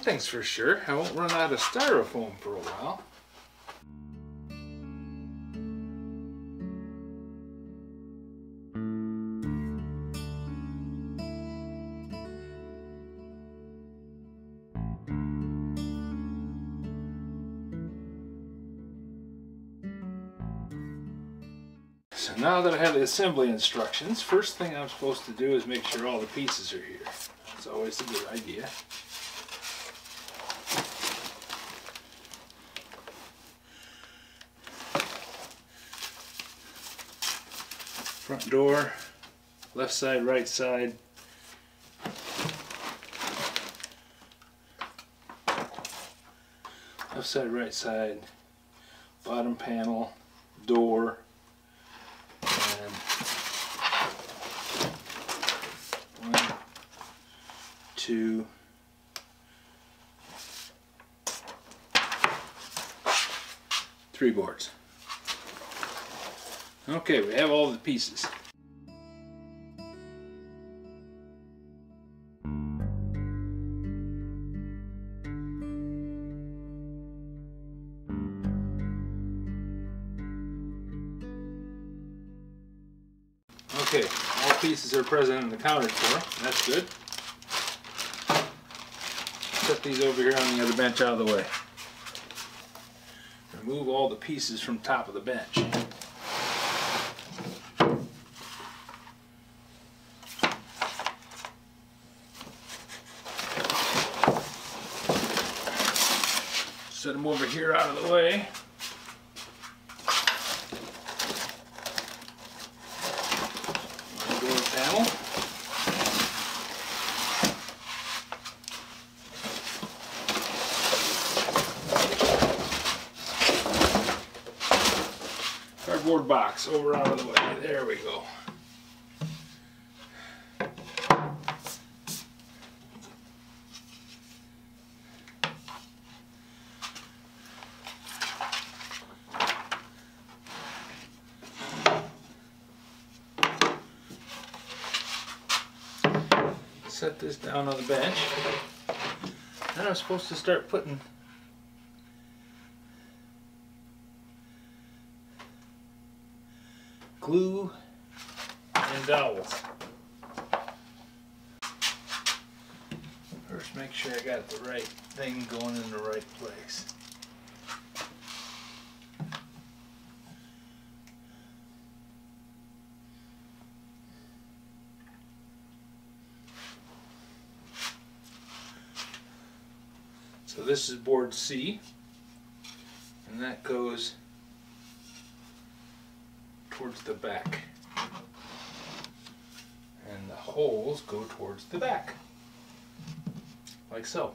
thing's for sure, I won't run out of styrofoam for a while. So now that I have the assembly instructions, first thing I'm supposed to do is make sure all the pieces are here. That's always a good idea. Front door, left side, right side. Left side, right side, bottom panel, door. And 1, 2, 3 boards. Okay, we have all the pieces. Okay, all pieces are present and accounted for. That's good. Set these over here on the other bench out of the way. Remove all the pieces from top of the bench. Set them over here out of the way. Door panel. Cardboard box over out of the way. There we go. Set this down on the bench. Then I'm supposed to start putting glue and dowels. First, make sure I got the right thing going in the right place. So this is board C, and that goes towards the back. And the holes go towards the back, like so.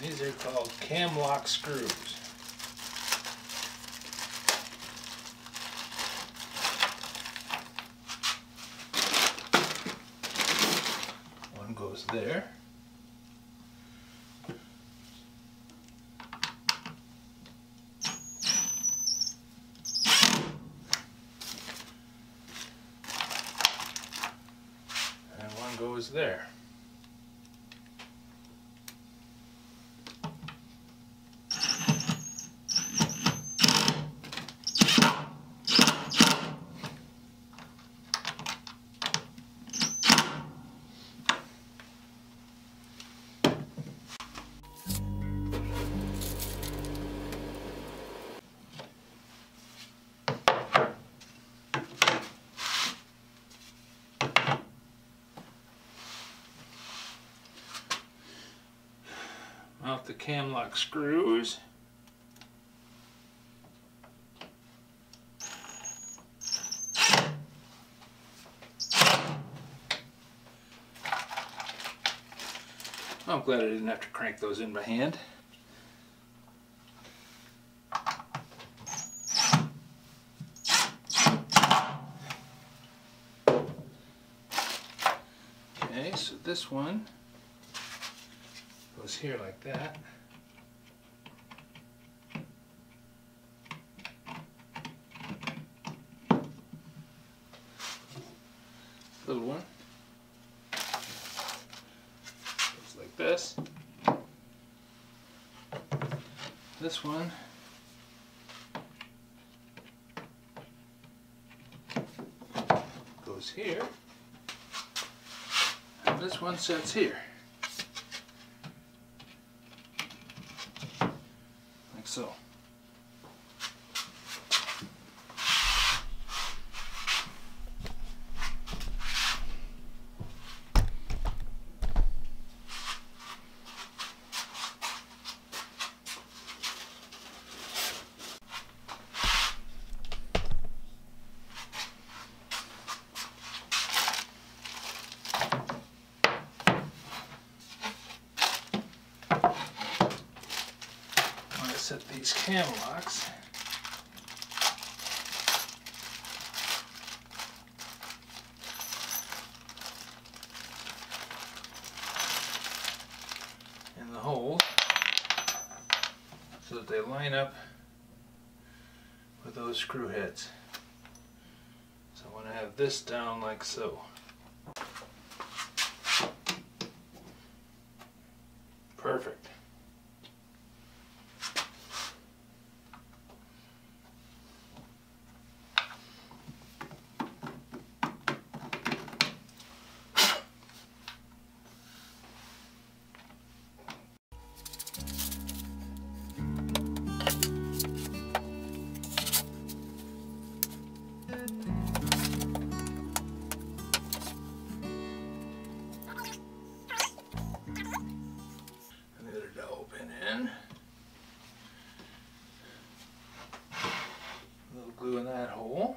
These are called cam lock screws. Goes there. And one goes there. Mount the cam lock screws. I'm glad I didn't have to crank those in by hand. Okay, so this one goes here like that. This one goes here, and this one sits here, like so. Set these cam locks. In the holes so that they line up with those screw heads. So I want to have this down like so. Perfect. Glue in that hole.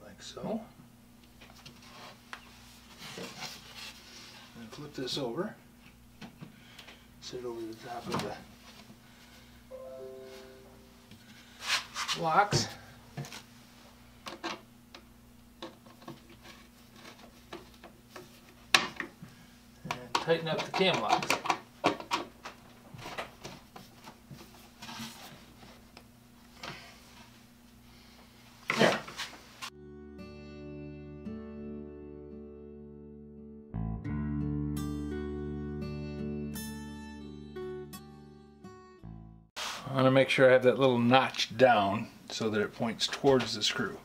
Like so. And flip this over. Set it over the top of the locks. And tighten up the cam locks. I want to make sure I have that little notch down so that it points towards the screw.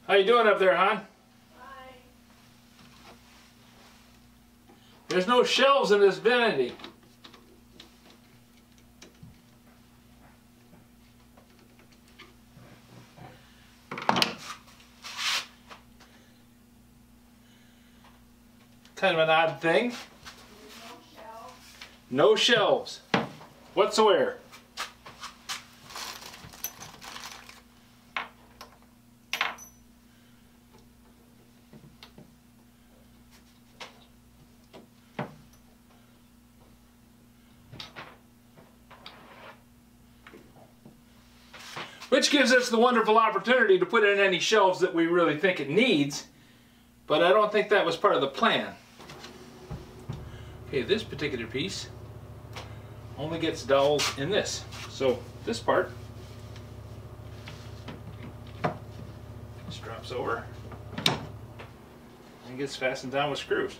How you doing up there, hon? Hi. There's no shelves in this Vanity. Kind of an odd thing. No shelves whatsoever. Which gives us the wonderful opportunity to put in any shelves that we really think it needs, but I don't think that was part of the plan. Okay, this particular piece only gets dowels in this. So this part just drops over and gets fastened down with screws.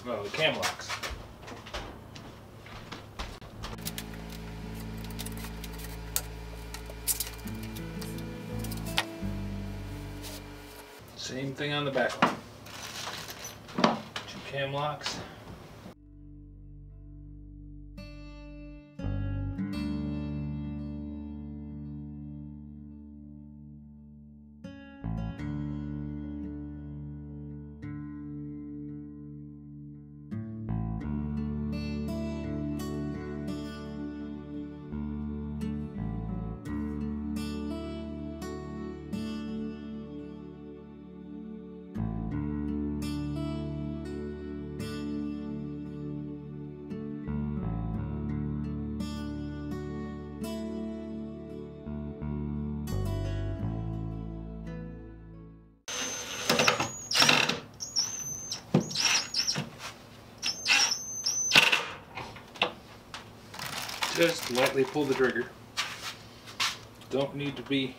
Well, the cam locks. Same thing on the back one. Two cam locks. Just lightly pull the trigger. Don't need to be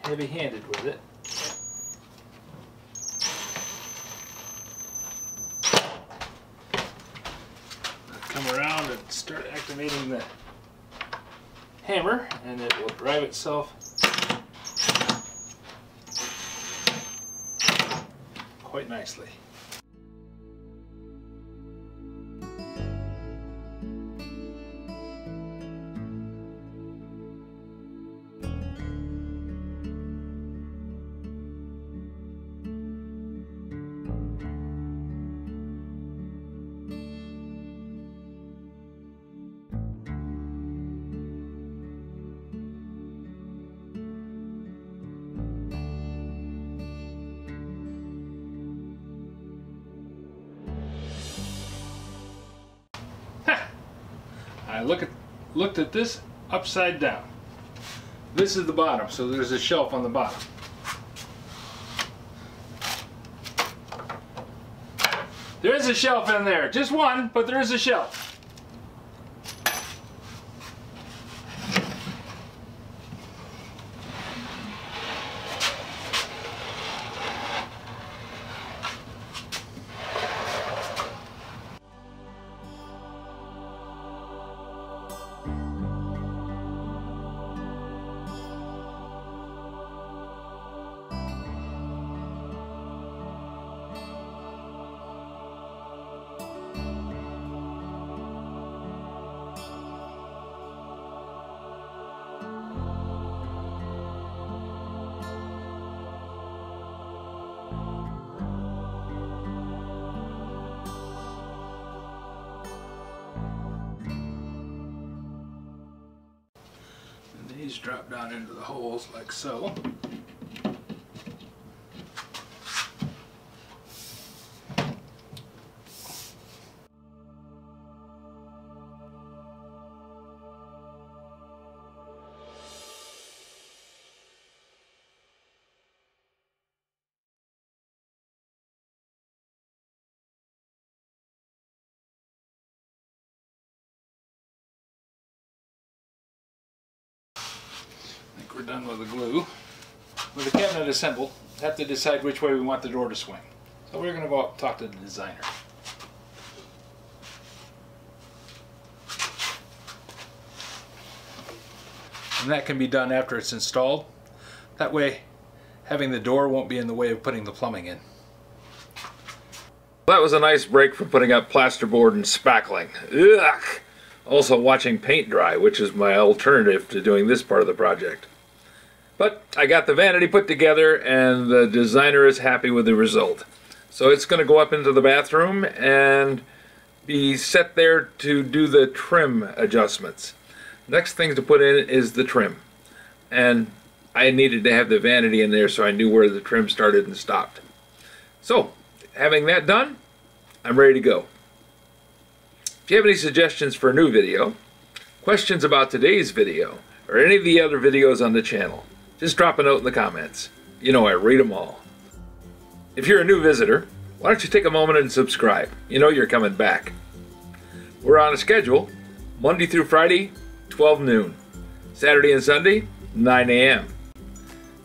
heavy-handed with it. Come around and start activating the hammer, and it will drive itself quite nicely. I looked at this upside down. This is the bottom, so there's a shelf on the bottom. There is a shelf in there, just one, but there is a shelf. These drop down into the holes like so. We're done with the glue. With the cabinet assembled, we have to decide which way we want the door to swing. So we're going to go up and talk to the designer. And that can be done after it's installed. That way, having the door won't be in the way of putting the plumbing in. That was a nice break from putting up plasterboard and spackling. Ugh. Also watching paint dry, which is my alternative to doing this part of the project. But I got the vanity put together and the designer is happy with the result. So it's going to go up into the bathroom and be set there to do the trim adjustments. Next thing to put in is the trim. And I needed to have the vanity in there so I knew where the trim started and stopped. So, having that done, I'm ready to go. If you have any suggestions for a new video, questions about today's video, or any of the other videos on the channel, just drop a note in the comments. You know I read them all. If you're a new visitor, why don't you take a moment and subscribe? You know you're coming back. We're on a schedule, Monday through Friday, 12 noon. Saturday and Sunday, 9 a.m.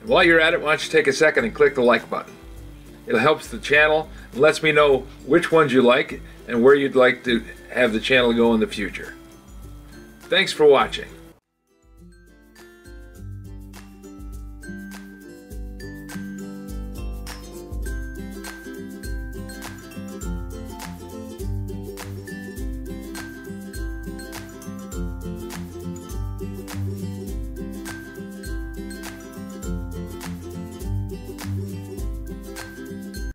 And while you're at it, why don't you take a second and click the like button. It helps the channel and lets me know which ones you like and where you'd like to have the channel go in the future. Thanks for watching.